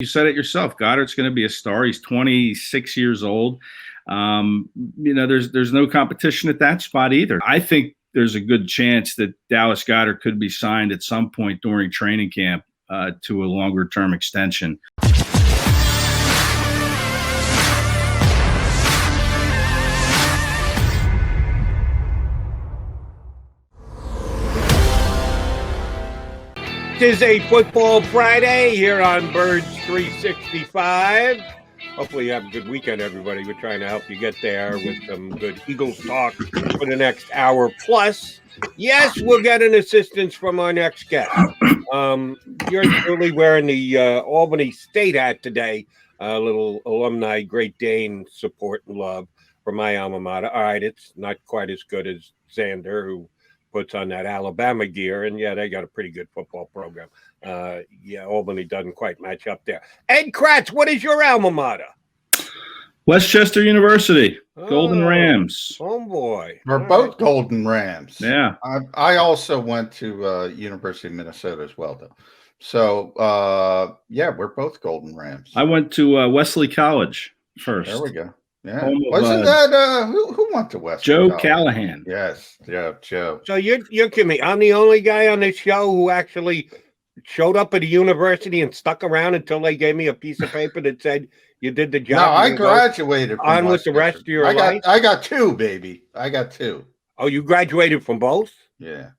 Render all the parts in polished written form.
You said it yourself. Goedert's going to be a star. He's 26 years old. There's no competition at that spot either. I think there's a good chance that Dallas Goedert could be signed at some point during training camp to a longer-term extension. It is a Football Friday here on Birds 365. Hopefully you have a good weekend, everybody. We're trying to help you get there with some good Eagles talk for the next hour plus. Yes, we'll get an assistance from our next guest. You're truly wearing the Albany State hat today. A little alumni Great Dane support and love for my alma mater. All right, it's not quite as good as Xander, who puts on that Alabama gear, and yeah, they got a pretty good football program. Albany doesn't quite match up there. Ed Kracz, what is your alma mater? Westchester University, Golden Rams. Homeboy. We're both Golden Rams. Yeah. I also went to University of Minnesota as well, though. So, we're both Golden Rams. I went to Wesley College first. There we go. Yeah. Wasn't that who went to Wesley Joe College? Callahan. Yes. Yeah, Joe. So you're kidding me. I'm the only guy on this show who actually showed up at a university and stuck around until they gave me a piece of paper that said you did the job. No, I graduated on with the rest of your life. I got two, baby. I got two. Oh, you graduated from both? Yeah.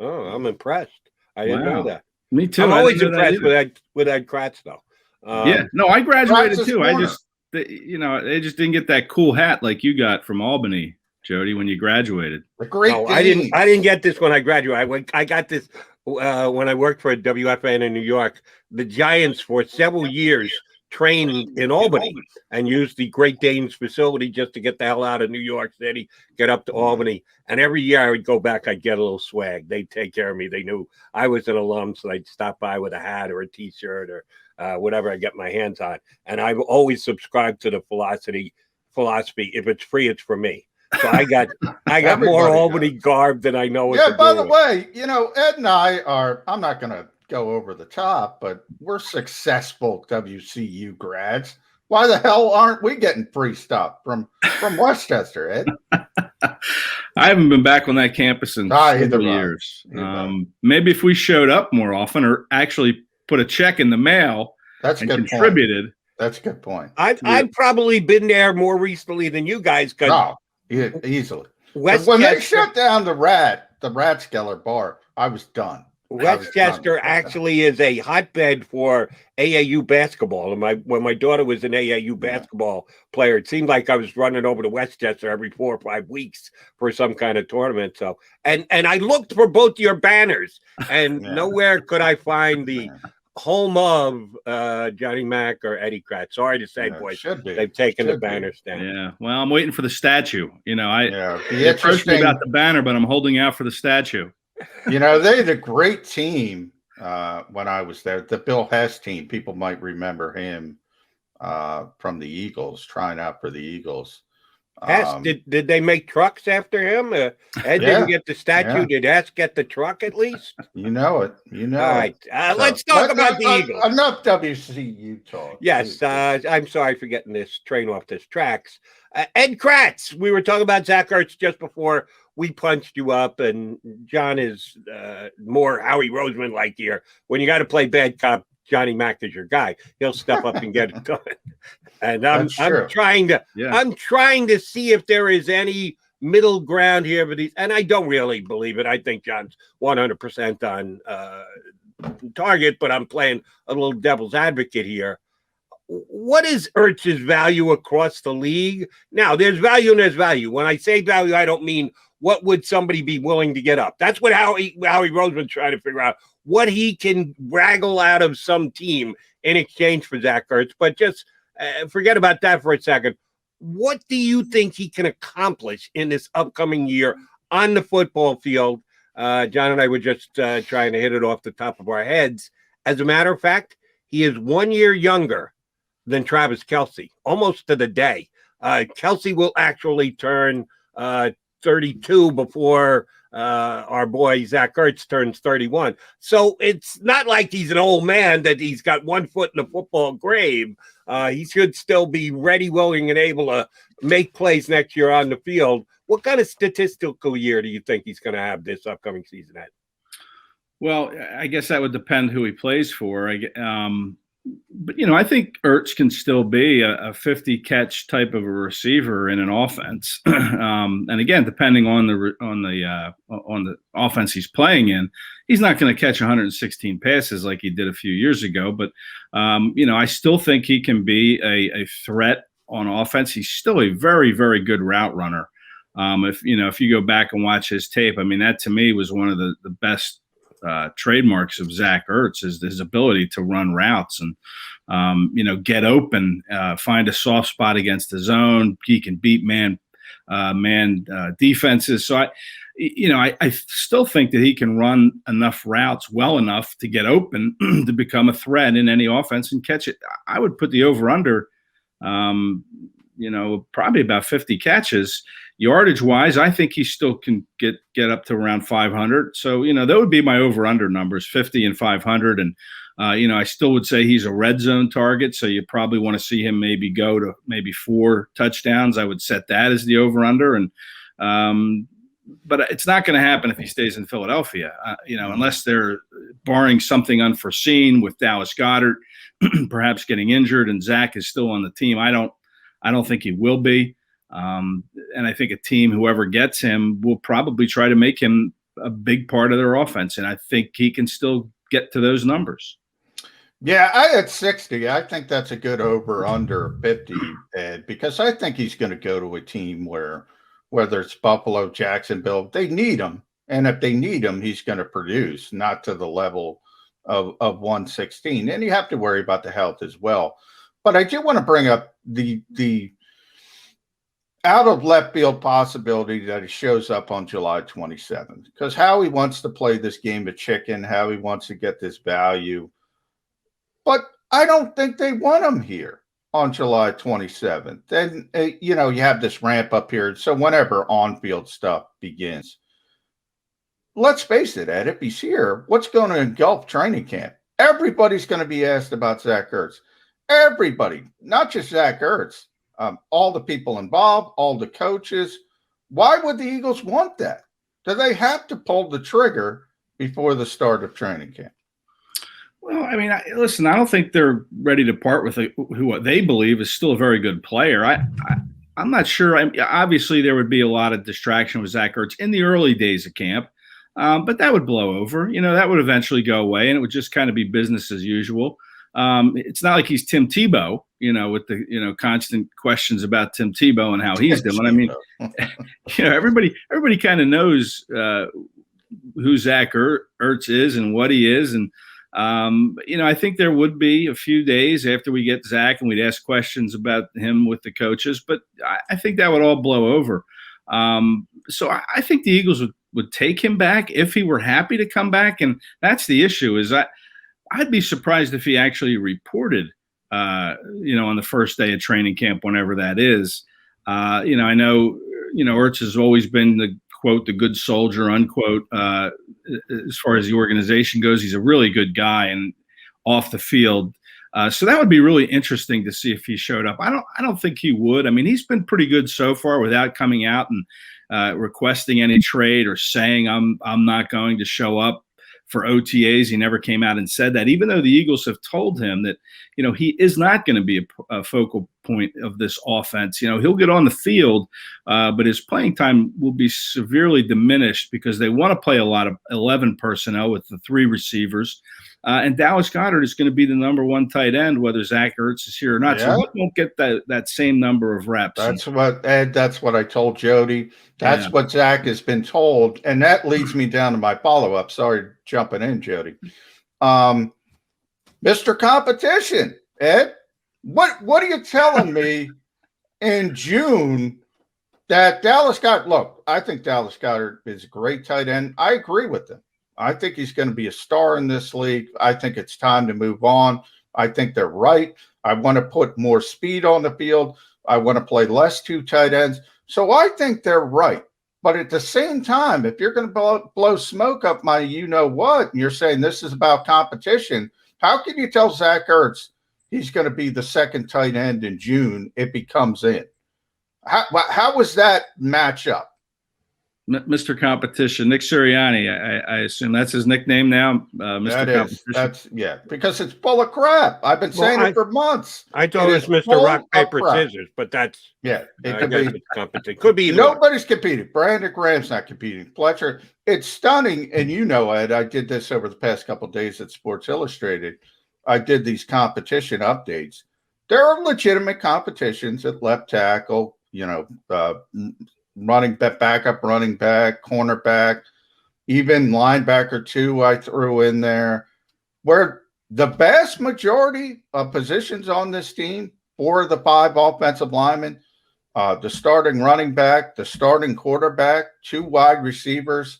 Oh, I'm impressed. I didn't know that. Me too. I'm always impressed with Ed Kracz, though. I graduated too. They just didn't get that cool hat like you got from Albany, Jody, when you graduated. I didn't get this when I graduated. I got this when I worked for WFAN in New York. The Giants for several years trained in Albany and used the Great Danes facility just to get the hell out of New York City, get up to Albany. And every year I would go back, I'd get a little swag. They'd take care of me. They knew I was an alum, so they'd stop by with a hat or a T-shirt or whatever I get my hands on. And I've always subscribed to the philosophy, if it's free, it's for me. So I got more Albany garb than I know. Yeah, by the way, Ed and I are, I'm not going to go over the top, but we're successful WCU grads. Why the hell aren't we getting free stuff from Westchester, Ed? I haven't been back on that campus in several years. Maybe if we showed up more often or actually put a check in the mail and contributed. Point. That's a good point. I've probably been there more recently than you guys. Easily. When they shut down the Rathskeller bar, I was done. Westchester actually is a hotbed for AAU basketball. And when my daughter was an AAU basketball player, it seemed like I was running over to Westchester every 4 or 5 weeks for some kind of tournament. So, and I looked for both your banners, and nowhere could I find the home of Johnny Mac or Eddie Kracz. Sorry to say, boys, they've taken the banners down. Yeah, well, I'm waiting for the statue. I approached me about the banner, but I'm holding out for the statue. They had a great team when I was there. The Bill Hess team, people might remember him from the Eagles, trying out for the Eagles. Hess, did they make trucks after him? Ed didn't get the statue. Did Hess get the truck at least? You know it. All right. Let's talk about the Eagles. Enough WCU talk. Yes. I'm sorry for getting this train off this tracks. Ed Kracz, we were talking about Zach Ertz just before we punched you up, and John is more Howie Roseman-like here. When you got to play bad cop, Johnny Mac is your guy. He'll step up and get it done. And I'm trying to see if there is any middle ground here for these. And I don't really believe it. I think John's 100% on target, but I'm playing a little devil's advocate here. What is Ertz's value across the league? Now, there's value and there's value. When I say value, I don't mean what would somebody be willing to get up. That's what Howie Roseman's trying to figure out. What he can wrangle out of some team in exchange for Zach Ertz. But just forget about that for a second. What do you think he can accomplish in this upcoming year on the football field? John and I were just trying to hit it off the top of our heads. As a matter of fact, he is 1 year younger than Travis Kelce, almost to the day. Kelce will actually turn 32 before our boy Zach Ertz turns 31. So it's not like he's an old man that he's got 1 foot in the football grave. He should still be ready, willing, and able to make plays next year on the field. What kind of statistical year do you think he's going to have this upcoming season at? Well, I guess that would depend who he plays for. But, I think Ertz can still be a 50 catch type of a receiver in an offense. And again, depending on the offense he's playing in, he's not going to catch 116 passes like he did a few years ago. But, I still think he can be a threat on offense. He's still a very, very good route runner. If you go back and watch his tape, I mean, that to me was one of the best trademarks of Zach Ertz is his ability to run routes and, get open, find a soft spot against the zone. He can beat man defenses. So I still think that he can run enough routes well enough to get open to become a threat in any offense and catch it. I would put the over under, probably about 50 catches. Yardage wise, I think he still can get up to around 500. So, that would be my over under numbers, 50 and 500. And, I still would say he's a red zone target. So you probably want to see him maybe go to maybe 4 touchdowns. I would set that as the over under. And, but it's not going to happen if he stays in Philadelphia, unless they're barring something unforeseen with Dallas Goedert, perhaps getting injured and Zach is still on the team. I don't think he will be. And I think a team, whoever gets him, will probably try to make him a big part of their offense. And I think he can still get to those numbers. Yeah, I had 60. I think that's a good over under 50, Ed, because I think he's going to go to a team where, whether it's Buffalo, Jacksonville, they need him. And if they need him, he's going to produce, not to the level of 116. And you have to worry about the health as well. But I do want to bring up the out of left field possibility that he shows up on July 27th, because Howie wants to play this game of chicken, Howie wants to get this value, but I don't think they want him here on July 27th. Then, you have this ramp up period. So whenever on-field stuff begins, let's face it, Ed, if he's here, what's going to engulf training camp? Everybody's going to be asked about Zach Ertz. Everybody, not just Zach Ertz. All the people involved, all the coaches. Why would the Eagles want that? Do they have to pull the trigger before the start of training camp? Well, I mean, listen, I don't think they're ready to part with who they believe is still a very good player. I'm not sure. Obviously, there would be a lot of distraction with Zach Ertz in the early days of camp, but that would blow over. That would eventually go away, and it would just kind of be business as usual. It's not like he's Tim Tebow, with the, constant questions about Tim Tebow and how he's doing. I mean, everybody kind of knows who Zach Ertz is and what he is. And, I think there would be a few days after we get Zach and we'd ask questions about him with the coaches, but I think that would all blow over. So I think the Eagles would take him back if he were happy to come back. And that's the issue is I'd be surprised if he actually reported, on the first day of training camp, whenever that is. I know, Ertz has always been the quote, the good soldier, unquote, as far as the organization goes. He's a really good guy and off the field. So that would be really interesting to see if he showed up. I don't think he would. I mean, he's been pretty good so far without coming out and requesting any trade or saying I'm not going to show up for OTAs. He never came out and said that, even though the Eagles have told him that, he is not going to be a focal point of this offense. He'll get on the field, but his playing time will be severely diminished because they want to play a lot of 11 personnel with the 3 receivers. And Dallas Goedert is going to be the number 1 tight end, whether Zach Ertz is here or not. Yeah. So he won't get that same number of reps. That's what I told Jody. That's what Zach has been told. And that leads me down to my follow-up. Sorry, jumping in, Jody. Mr. Competition, Ed, what are you telling me in June that Dallas Goedert? Look, I think Dallas Goedert is a great tight end. I agree with him. I think he's going to be a star in this league. I think it's time to move on. I think they're right. I want to put more speed on the field. I want to play less 2 tight ends. So I think they're right But at the same time, if you're going to blow smoke up my you-know-what, and you're saying this is about competition, how can you tell Zach Ertz he's going to be the second tight end in June if he comes in? How was that matchup? Mr. Competition, Nick Sirianni, I assume that's his nickname now, Mr. Competition. Yeah, because it's full of crap. I've been saying it for months. I thought it was Mr. Rock, Paper, Scissors, but that's it could be competition. Could be nobody's competing. Brandon Graham's not competing. Fletcher, it's stunning, and Ed, I did this over the past couple of days at Sports Illustrated. I did these competition updates. There are legitimate competitions at left tackle, running back, backup running back, cornerback, even linebacker 2 I threw in there, where the vast majority of positions on this team, 4 of the 5 offensive linemen, the starting running back, the starting quarterback, 2 wide receivers,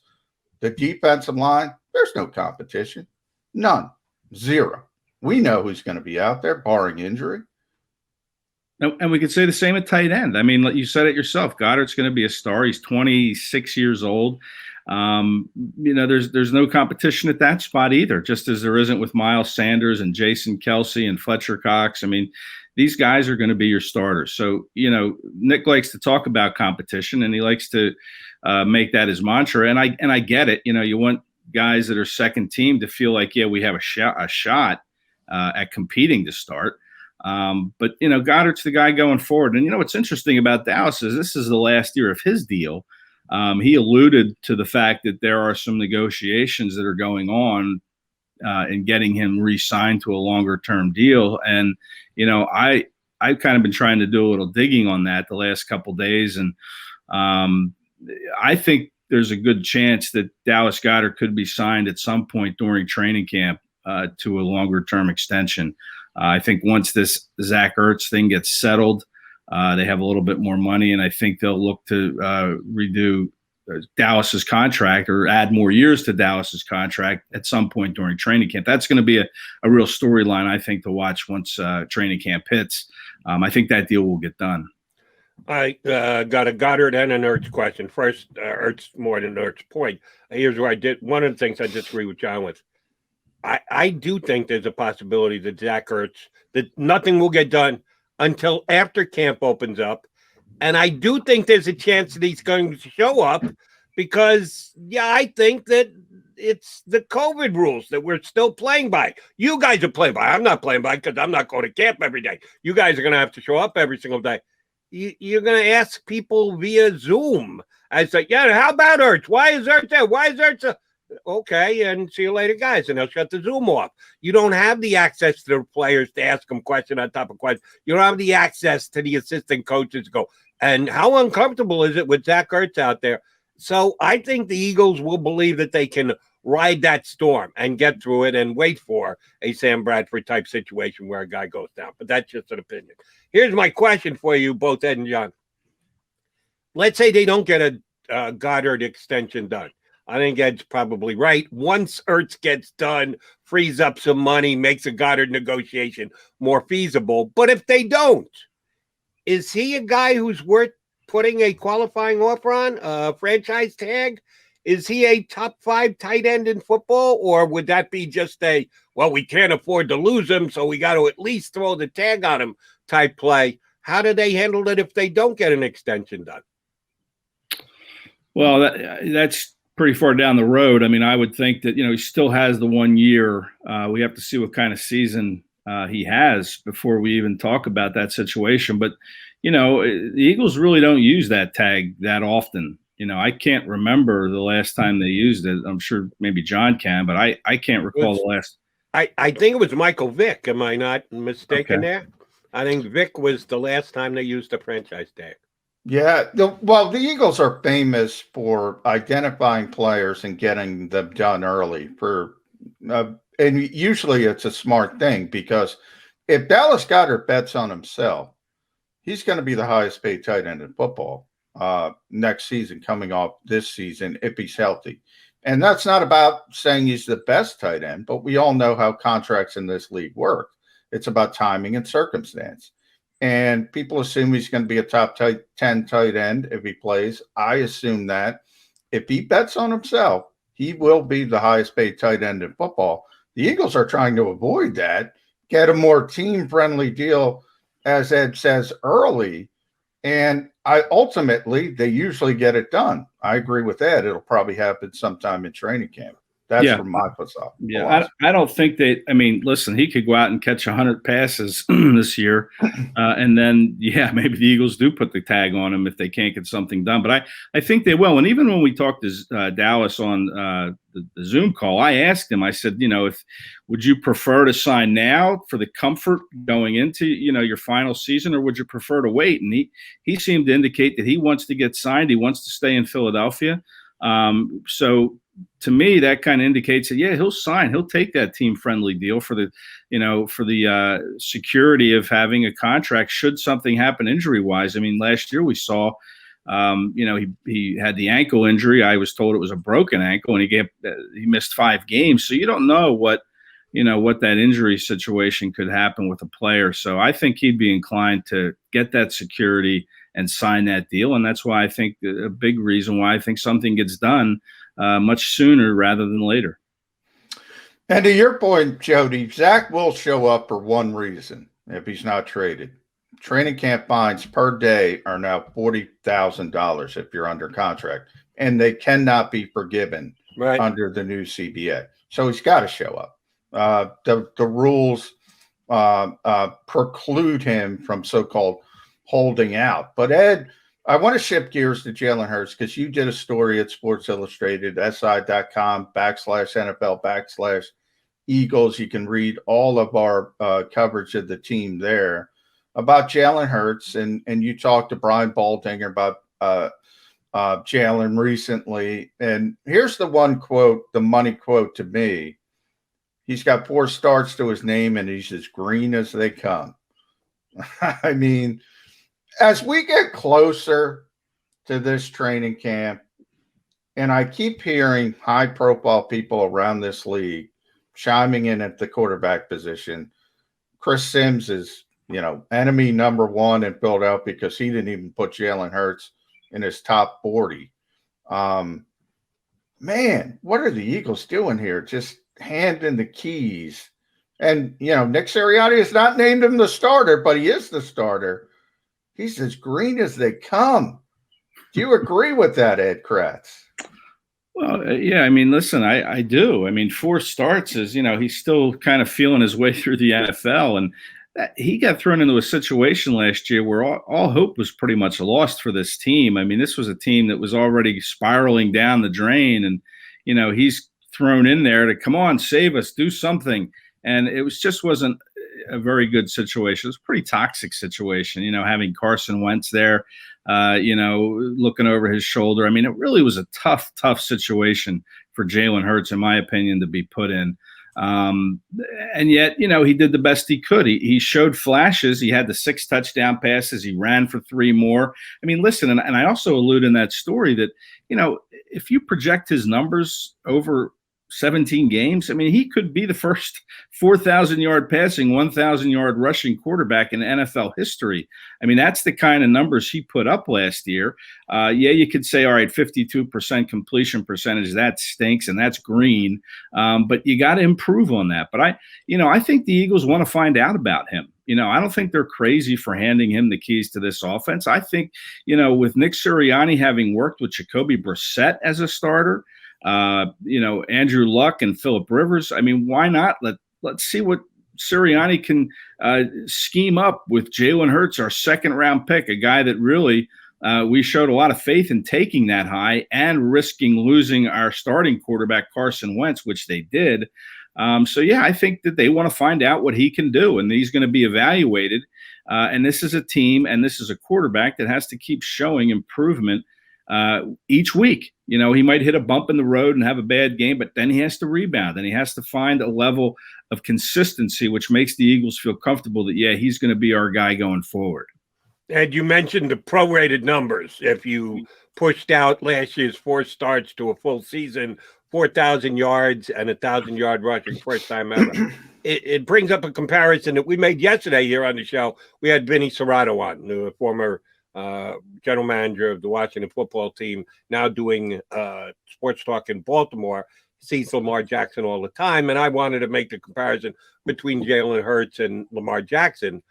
the defensive line, there's no competition. None. 0. We know who's going to be out there, barring injury. And we could say the same at tight end. I mean, you said it yourself. Goedert's going to be a star. He's 26 years old. There's no competition at that spot either, just as there isn't with Miles Sanders and Jason Kelsey and Fletcher Cox. I mean, these guys are going to be your starters. So, Nick likes to talk about competition, and he likes to make that his mantra. And I get it. You want guys that are second team to feel like, yeah, we have a shot at competing to start. But Goedert's the guy going forward. And what's interesting about Dallas is this is the last year of his deal. He alluded to the fact that there are some negotiations that are going on in getting him re-signed to a longer-term deal. And I've kind of been trying to do a little digging on that the last couple of days, and I think there's a good chance that Dallas Goedert could be signed at some point during training camp to a longer-term extension. I think once this Zach Ertz thing gets settled, they have a little bit more money, and I think they'll look to redo Dallas's contract or add more years to Dallas's contract at some point during training camp. That's going to be a real storyline, I think, to watch once training camp hits. I think that deal will get done. I got a Goedert and an Ertz question. First, Ertz more than Ertz point. Here's where I did one of the things I disagree with John with. I do think there's a possibility that Zach Ertz, that nothing will get done until after camp opens up. And I do think there's a chance that he's going to show up because, I think that it's the COVID rules that we're still playing by. You guys are playing by. I'm not playing by because I'm not going to camp every day. You guys are going to have to show up every single day. You're going to ask people via Zoom. I say, how about Ertz? Why is Ertz there? Why is Ertz okay, and see you later, guys. And they'll shut the Zoom off. You don't have the access to the players to ask them question on top of question. You don't have the access to the assistant coaches to go. And how uncomfortable is it with Zach Ertz out there? So I think the Eagles will believe that they can ride that storm and get through it and wait for a Sam Bradford type situation where a guy goes down. But that's just an opinion. Here's my question for you, both Ed and John. Let's say they don't get a Goedert extension done. I think Ed's probably right. Once Ertz gets done, frees up some money, makes a Goedert negotiation more feasible. But if they don't, is he a guy who's worth putting a qualifying offer on, a franchise tag? Is he a top 5 tight end in football? Or would that be just we can't afford to lose him, so we got to at least throw the tag on him type play? How do they handle it if they don't get an extension done? Well, that's pretty far down the road. I mean, I would think that, he still has the 1 year. We have to see what kind of season he has before we even talk about that situation. But, the Eagles really don't use that tag that often. I can't remember the last time they used it. I'm sure maybe John can, but I can't recall the last. I think it was Michael Vick. Am I not mistaken there? I think Vick was the last time they used the franchise tag. Yeah, the Eagles are famous for identifying players and getting them done early. And usually it's a smart thing because if Dallas Goedert bets on himself, he's going to be the highest paid tight end in football next season, coming off this season if he's healthy. And that's not about saying he's the best tight end, but we all know how contracts in this league work. It's about timing and circumstance. and people assume he's going to be a top 10 tight end if he plays. I assume that if he bets on himself, he will be the highest paid tight end in football. The Eagles are trying to avoid that, get a more team-friendly deal, as Ed says, early. And ultimately, they usually get it done. I agree with Ed. It'll probably happen sometime in training camp. That's from my philosophy. Yeah, I don't think they. I mean, listen, he could go out and catch 100 passes this year, and then maybe the Eagles do put the tag on him if they can't get something done. But I think they will. And even when we talked to Dallas on the Zoom call, I asked him. I said, would you prefer to sign now for the comfort going into your final season, or would you prefer to wait? And he seemed to indicate that he wants to get signed. He wants to stay in Philadelphia. So to me, that kind of indicates that, he'll sign. He'll take that team-friendly deal for the security of having a contract should something happen injury-wise. I mean, last year we saw, he had the ankle injury. I was told it was a broken ankle, and he missed 5 games. So you don't know what that injury situation could happen with a player. So I think he'd be inclined to get that security and sign that deal. And that's why I think a big reason why I think something gets done much sooner rather than later. And to your point, Jody, Zach will show up for one reason if he's not traded. Training camp fines per day are now $40,000 if you're under contract, and they cannot be forgiven under the new CBA. So he's got to show up. The rules preclude him from so-called holding out. But Ed, I want to shift gears to Jalen Hurts because you did a story at Sports Illustrated, si.com/NFL/Eagles. You can read all of our coverage of the team there about Jalen Hurts. And you talked to Brian Baldinger about Jalen recently. And here's the one quote, the money quote to me. He's got 4 starts to his name, and he's as green as they come. I mean, as we get closer to this training camp, and I keep hearing high-profile people around this league chiming in at the quarterback position, Chris Sims is, enemy number 1 in Philadelphia because he didn't even put Jalen Hurts in his top 40. Man, what are the Eagles doing here? Just handing the keys. And, Nick Sirianni has not named him the starter, but he is the starter. He's as green as they come. Do you agree with that, Ed Kracz? Well, yeah, I mean, listen, I do. I mean, 4 starts is, he's still kind of feeling his way through the NFL. And he got thrown into a situation last year where all hope was pretty much lost for this team. I mean, this was a team that was already spiraling down the drain. And, he's thrown in there to, come on, save us, do something. And it wasn't a very good situation. It was a pretty toxic situation, having Carson Wentz there, looking over his shoulder. I mean, it really was a tough situation for Jalen Hurts, in my opinion, to be put in. And yet, he did the best he could. He showed flashes. He had the 6 touchdown passes. He ran for 3 more. I mean, listen, and I also allude in that story that, if you project his numbers over 17 games, I mean, he could be the first 4,000-yard passing, 1,000-yard rushing quarterback in NFL history. I mean, that's the kind of numbers he put up last year. You could say, all right, 52% completion percentage, that stinks, and that's green. But you got to improve on that. But I think the Eagles want to find out about him. I don't think they're crazy for handing him the keys to this offense. I think, with Nick Sirianni having worked with Jacoby Brissett as a starter, Andrew Luck and Phillip Rivers. I mean, why not? Let's see what Sirianni can scheme up with Jalen Hurts, our 2nd-round pick, a guy that really we showed a lot of faith in taking that high and risking losing our starting quarterback, Carson Wentz, which they did. I think that they want to find out what he can do, and he's going to be evaluated. And this is a team, and this is a quarterback that has to keep showing improvement each week. He might hit a bump in the road and have a bad game, but then he has to rebound and he has to find a level of consistency, which makes the Eagles feel comfortable that, he's going to be our guy going forward. And you mentioned the prorated numbers. If you pushed out last year's 4 starts to a full season, 4,000 yards and 1,000-yard rushing first time ever. it brings up a comparison that we made yesterday here on the show. We had Vinny Serrato on, the former general manager of the Washington football team, now doing sports talk in Baltimore, sees Lamar Jackson all the time. And I wanted to make the comparison between Jalen Hurts and Lamar Jackson.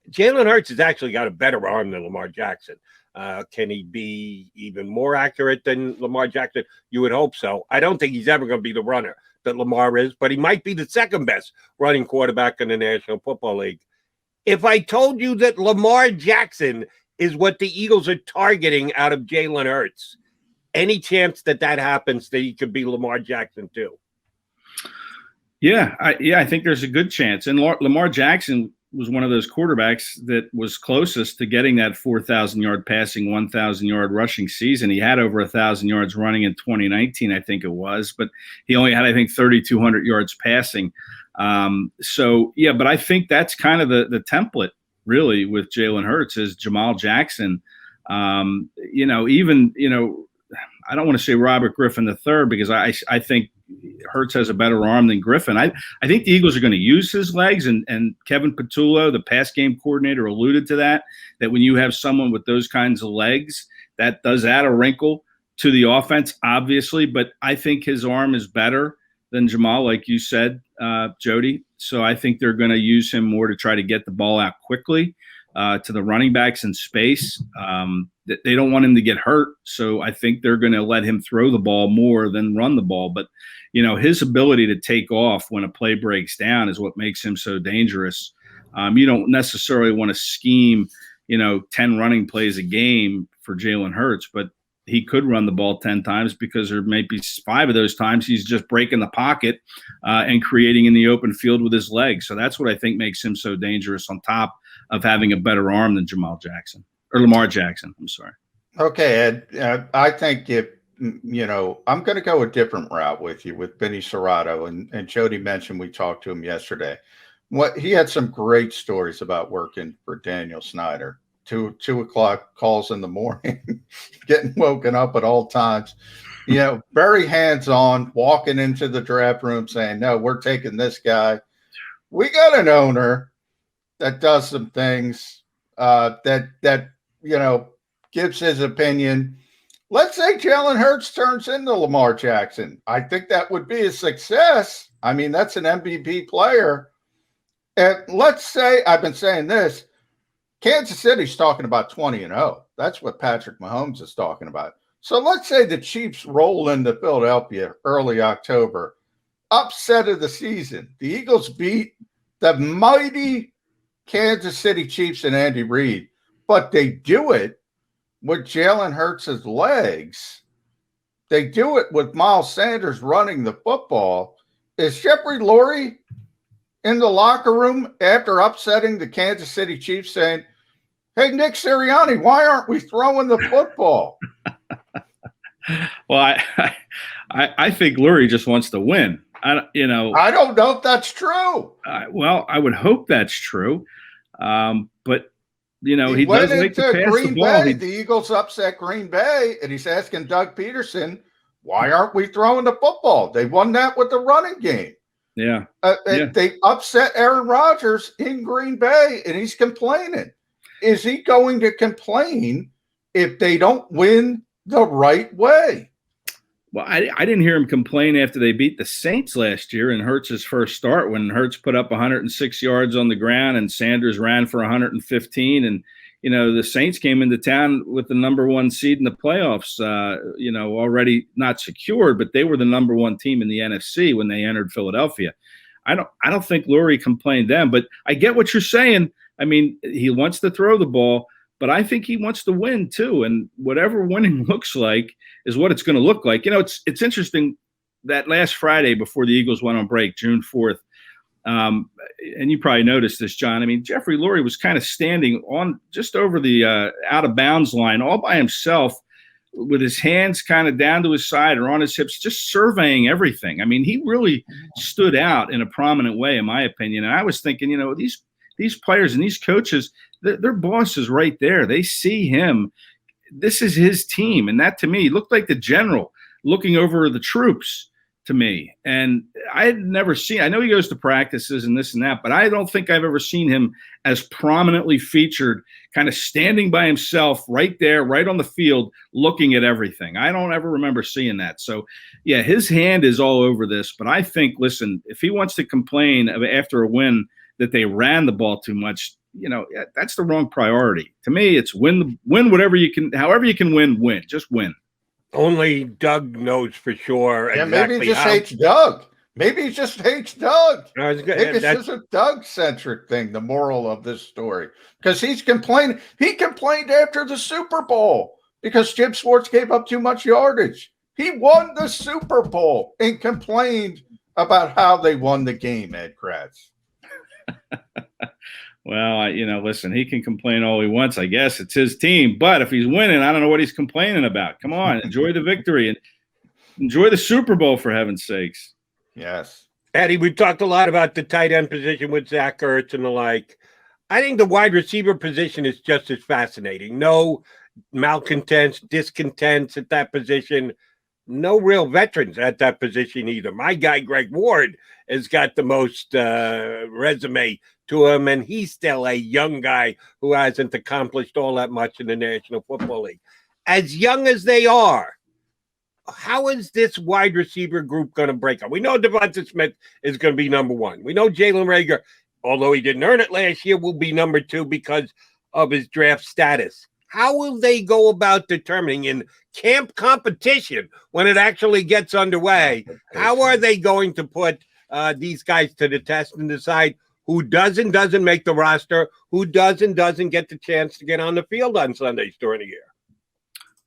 Jalen Hurts has actually got a better arm than Lamar Jackson. Can he be even more accurate than Lamar Jackson? You would hope so. I don't think he's ever going to be the runner that Lamar is, but he might be the second best running quarterback in the National Football League. If I told you that Lamar Jackson is what the Eagles are targeting out of Jalen Hurts, any chance that happens that he could be Lamar Jackson too? Yeah, I think there's a good chance. And Lamar Jackson was one of those quarterbacks that was closest to getting that 4,000-yard passing, 1,000-yard rushing season. He had over 1,000 yards running in 2019, I think it was, but he only had, I think, 3,200 yards passing. But I think that's kind of the template, really, with Jalen Hurts is Jamal Jackson. I don't want to say Robert Griffin III because I think Hurts has a better arm than Griffin. I think the Eagles are going to use his legs, and Kevin Patullo, the pass game coordinator, alluded to that when you have someone with those kinds of legs, that does add a wrinkle to the offense, obviously. But I think his arm is better than Jamal, like you said, Jody. So I think they're going to use him more to try to get the ball out quickly to the running backs in space. They don't want him to get hurt, so I think they're going to let him throw the ball more than run the ball. But, his ability to take off when a play breaks down is what makes him so dangerous. You don't necessarily want to scheme, 10 running plays a game for Jalen Hurts, but he could run the ball 10 times because there may be 5 of those times he's just breaking the pocket and creating in the open field with his legs. So that's what I think makes him so dangerous, on top of having a better arm than Lamar Jackson. I'm sorry. Okay, Ed. I think I'm going to go a different route with you with Vinny Serrato, and Jody mentioned we talked to him yesterday. He had some great stories about working for Daniel Snyder. 2 o'clock calls in the morning, getting woken up at all times. Very hands-on, walking into the draft room saying, "No, we're taking this guy." We got an owner that does some things that gives his opinion. Let's say Jalen Hurts turns into Lamar Jackson. I think that would be a success. I mean, that's an MVP player. And let's say, I've been saying this, Kansas City's talking about 20-0. That's what Patrick Mahomes is talking about. So let's say the Chiefs roll into Philadelphia early October. Upset of the season. The Eagles beat the mighty Kansas City Chiefs and Andy Reid, but they do it with Jalen Hurts' legs. They do it with Miles Sanders running the football. Is Jeffrey Lurie in the locker room after upsetting the Kansas City Chiefs saying, "Hey, Nick Sirianni, why aren't we throwing the football?" Well, I think Lurie just wants to win. I don't know if that's true. I would hope that's true. But he went does like to into pass Green the ball. Bay. The Eagles upset Green Bay, and he's asking Doug Peterson, "Why aren't we throwing the football?" They won that with the running game. Yeah. They upset Aaron Rodgers in Green Bay, and he's complaining. Is he going to complain if they don't win the right way? Well, I didn't hear him complain after they beat the Saints last year in Hurts' first start, when Hurts put up 106 yards on the ground and Sanders ran for 115. And, the Saints came into town with the number 1 seed in the playoffs, already not secured, but they were the number 1 team in the NFC when they entered Philadelphia. I don't think Lurie complained then, but I get what you're saying. I mean, he wants to throw the ball, but I think he wants to win too. And whatever winning looks like is what it's going to look like. It's interesting that last Friday before the Eagles went on break, June 4th, and you probably noticed this, John. I mean, Jeffrey Lurie was kind of standing on just over the out of bounds line all by himself with his hands kind of down to his side or on his hips, just surveying everything. I mean, he really stood out in a prominent way, in my opinion. And I was thinking, these players and these coaches, their boss is right there. They see him. This is his team. And that, to me, looked like the general looking over the troops to me. And I had never seen, I know he goes to practices and this and that, but I don't think I've ever seen him as prominently featured, kind of standing by himself right there, right on the field, looking at everything. I don't ever remember seeing that. So, yeah, his hand is all over this. But I think, listen, if he wants to complain after a win that they ran the ball too much, that's the wrong priority. To me, it's win whatever you can, however you can win, just win. Only Doug knows for sure. Yeah, exactly maybe he just how. hates Doug. Maybe he just hates Doug. No, it's good. Maybe it's just a Doug-centric thing, the moral of this story. Because he's complaining. He complained after the Super Bowl because Jim Schwartz gave up too much yardage. He won the Super Bowl and complained about how they won the game, Ed Kracz. Well, listen, he can complain all he wants. I guess it's his team. But if he's winning, I don't know what he's complaining about. Come on, enjoy the victory and enjoy the Super Bowl, for heaven's sakes. Yes. Eddie, we've talked a lot about the tight end position with Zach Ertz and the like. I think the wide receiver position is just as fascinating. No malcontents, discontents at that position. No real veterans at that position either. My guy, Greg Ward, has got the most resume to him, and he's still a young guy who hasn't accomplished all that much in the National Football League. As young as they are, how is this wide receiver group going to break up? We know Devonta Smith is going to be number one. We know Jalen Reagor, although he didn't earn it last year, will be number two because of his draft status. How will they go about determining in camp competition when it actually gets underway? How are they going to put these guys to the test and decide who doesn't make the roster, who doesn't get the chance to get on the field on Sundays during the year?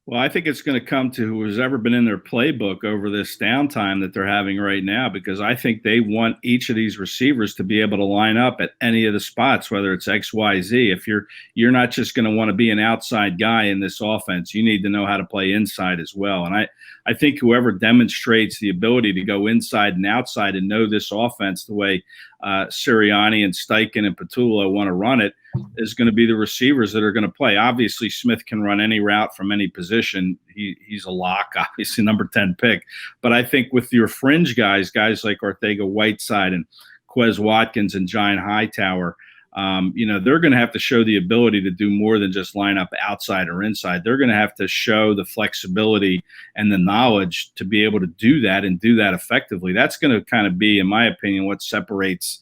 Well, I think it's going to come to who's ever been in their playbook over this downtime that they're having right now, because I think they want each of these receivers to be able to line up at any of the spots, whether it's X, Y, Z. If you're not just going to want to be an outside guy in this offense, you need to know how to play inside as well. And I think whoever demonstrates the ability to go inside and outside and know this offense the way Sirianni and Steichen and Petullo want to run it is going to be the receivers that are going to play. Obviously, Smith can run any route from any position. He's a lock, obviously, number 10 pick. But I think with your fringe guys like Ortega-Whiteside and Quez Watkins and Giant Hightower, they're going to have to show the ability to do more than just line up outside or inside. They're going to have to show the flexibility and the knowledge to be able to do that and do that effectively. That's going to kind of be, in my opinion, what separates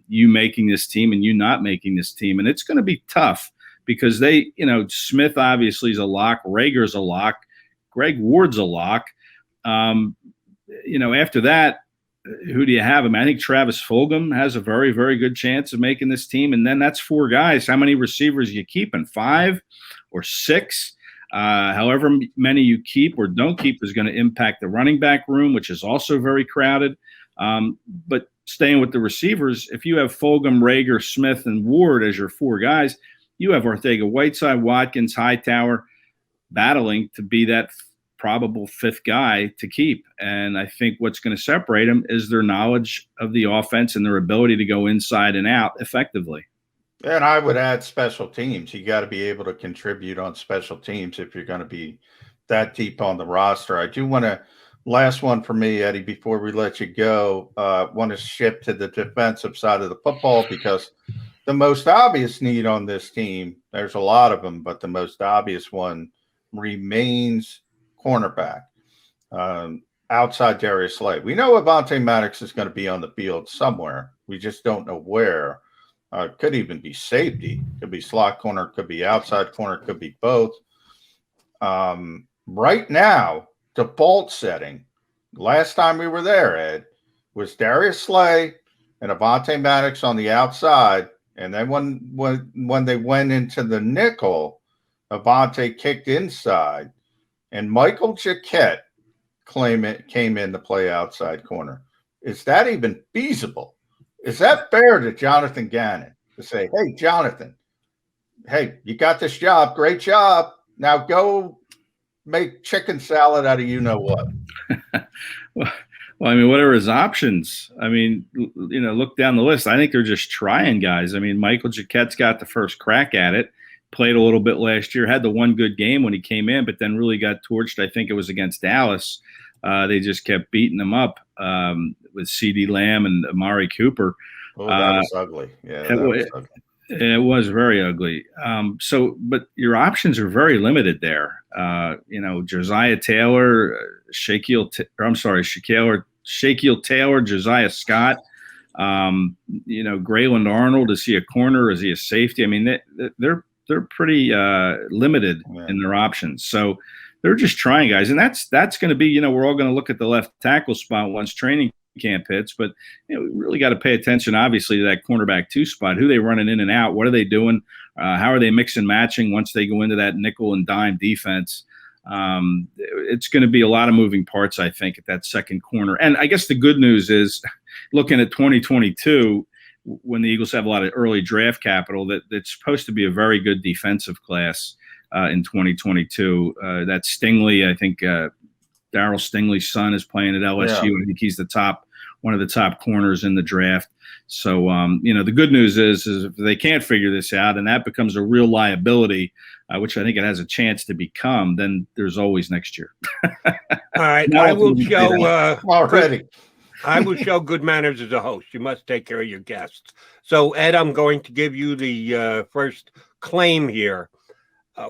you making this team and you not making this team. And it's going to be tough because Smith obviously is a lock. Reagor's a lock. Greg Ward's a lock. After that, who do you have? I think Travis Fulgham has a very, very good chance of making this team. And then that's four guys. How many receivers you keeping? 5 or 6? However many you keep or don't keep is going to impact the running back room, which is also very crowded. But staying with the receivers, if you have Fulgham, Reagor, Smith, and Ward as your 4 guys, you have Ortega-Whiteside, Watkins, Hightower battling to be that probable 5th guy to keep. And I think what's going to separate them is their knowledge of the offense and their ability to go inside and out effectively. And I would add special teams. You got to be able to contribute on special teams if you're going to be that deep on the roster. I do want to, last one for me, Eddie, before we let you go, want to shift to the defensive side of the football, because the most obvious need on this team, there's a lot of them, but the most obvious one remains cornerback, outside Darius Slay. We know Avonte Maddox is going to be on the field somewhere. We just don't know where. Could even be safety. Could be slot corner. Could be outside corner. Could be both. Right now, default setting, last time we were there, Ed, was Darius Slay and Avonte Maddox on the outside. And then when they went into the nickel, Avonte kicked inside. And Michael Jaquette came in to play outside corner. Is that even feasible? Is that fair to Jonathan Gannon to say, hey, Jonathan, hey, you got this job. Great job. Now go make chicken salad out of you-know-what. Well, I mean, what are his options? I mean, look down the list. I think they're just trying guys. I mean, Michael Jaquette's got the first crack at it. Played a little bit last year, had the one good game when he came in, but then really got torched. I think it was against Dallas They just kept beating them up with C.D. Lamb and Amari Cooper. Oh, that was ugly. Yeah, that was ugly. It was very ugly. But your options are very limited there. Josiah Taylor, Shaquille Taylor, Josiah Scott, Grayland Arnold. Is he a corner? Is he a safety? I mean, they're pretty limited in their options. So they're just trying, guys. And that's going to be, we're all going to look at the left tackle spot once training camp hits, but we really got to pay attention, obviously, to that cornerback 2 spot. Who they running in and out? What are they doing? How are they mix and matching once they go into that nickel and dime defense? It's going to be a lot of moving parts, I think, at that second corner. And I guess the good news is, looking at 2022, when the Eagles have a lot of early draft capital, that it's supposed to be a very good defensive class in 2022. That Stingley, I think Daryl Stingley's son is playing at LSU. Yeah. I think he's one of the top corners in the draft. So, the good news is if they can't figure this out and that becomes a real liability, which I think it has a chance to become, then there's always next year. All right. I will show already. I will show good manners as a host. You must take care of your guests. So, Ed, I'm going to give you the first claim here.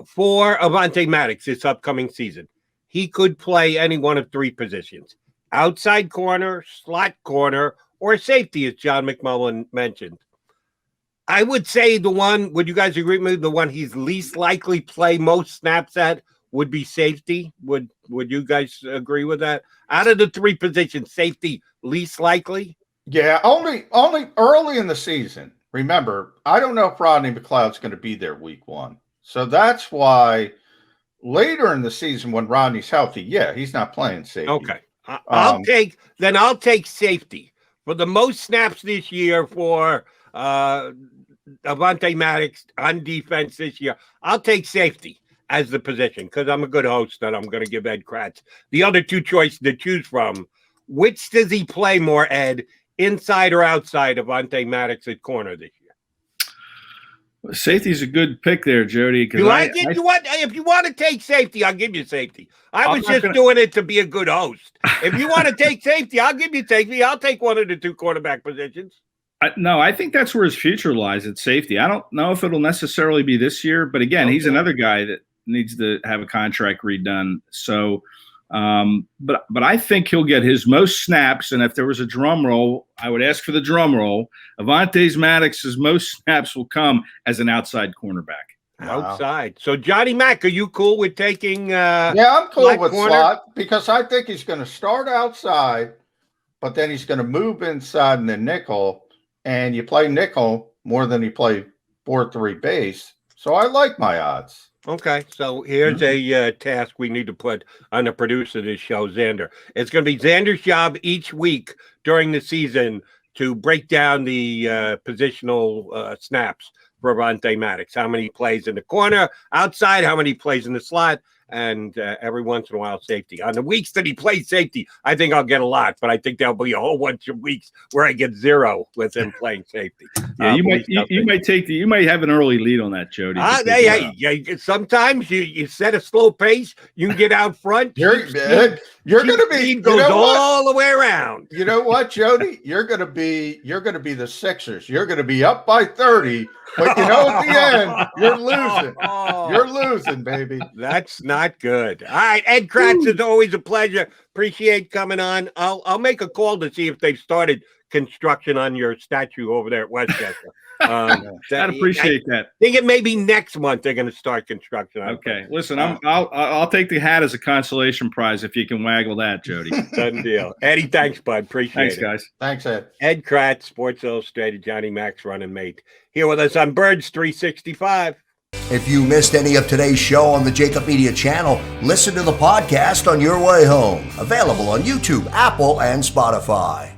For Avonte Maddox this upcoming season, he could play any one of 3 positions: outside corner, slot corner, or safety, as John McMullen mentioned. I would say would you guys agree with me, the one he's least likely play most snaps at would be safety? Would you guys agree with that? Out of the 3 positions, safety least likely? Yeah, only early in the season. Remember, I don't know if Rodney McLeod's going to be there week 1. So that's why later in the season when Rodney's healthy, he's not playing safety. Okay. I'll take safety. For the most snaps this year for Avonte Maddox on defense this year, I'll take safety as the position because I'm a good host and I'm going to give Ed Kracz the other 2 choices to choose from. Which does he play more, Ed, inside or outside of Avonte Maddox at corner this year? Safety's a good pick there, Jody. If you want to take safety, I'll give you safety. I was just doing it to be a good host. If you want to take safety, I'll give you safety. I'll take one of the 2 quarterback positions. I think that's where his future lies at safety. I don't know if it'll necessarily be this year, but again, he's another guy that needs to have a contract redone. So, but I think he'll get his most snaps. And if there was a drum roll, I would ask for the drum roll. Avonte Maddox's most snaps will come as an outside cornerback. Outside. So, Johnny Mack, are you cool with taking I'm cool with slot because I think he's going to start outside, but then he's going to move inside in the nickel, and you play nickel more than you play 4-3 base. So I like my odds. Okay, so here's a task we need to put on the producer of this show, Xander. It's going to be Xander's job each week during the season to break down the positional snaps for Avonte Maddox. How many plays in the corner, outside, how many plays in the slot, and every once in a while safety. On the weeks that he plays safety, I think I'll get a lot, but I think there'll be a whole bunch of weeks where I get 0 with him playing safety. Yeah, you might have an early lead on that, Jody. Sometimes you set a slow pace, you can get out front. You're going to be goes all the way around. You know what, Jody? You're going to be the Sixers. You're going to be up by 30. But at the end, you're losing. You're losing, baby. That's not good. All right, Ed Kracz, it's always a pleasure. Appreciate coming on. I'll make a call to see if they've started construction on your statue over there at Westchester. I'd appreciate that. I think it may be next month they're going to start construction. Okay, listen, I'll take the hat as a consolation prize if you can waggle that, Jody. Done deal. Eddie, thanks, bud. Appreciate it. Thanks, guys. Thanks, Ed. Ed Kracz, Sports Illustrated, Johnny Mac's running mate, here with us on Birds 365. If you missed any of today's show on the JAKIB Media channel, listen to the podcast on your way home. Available on YouTube, Apple, and Spotify.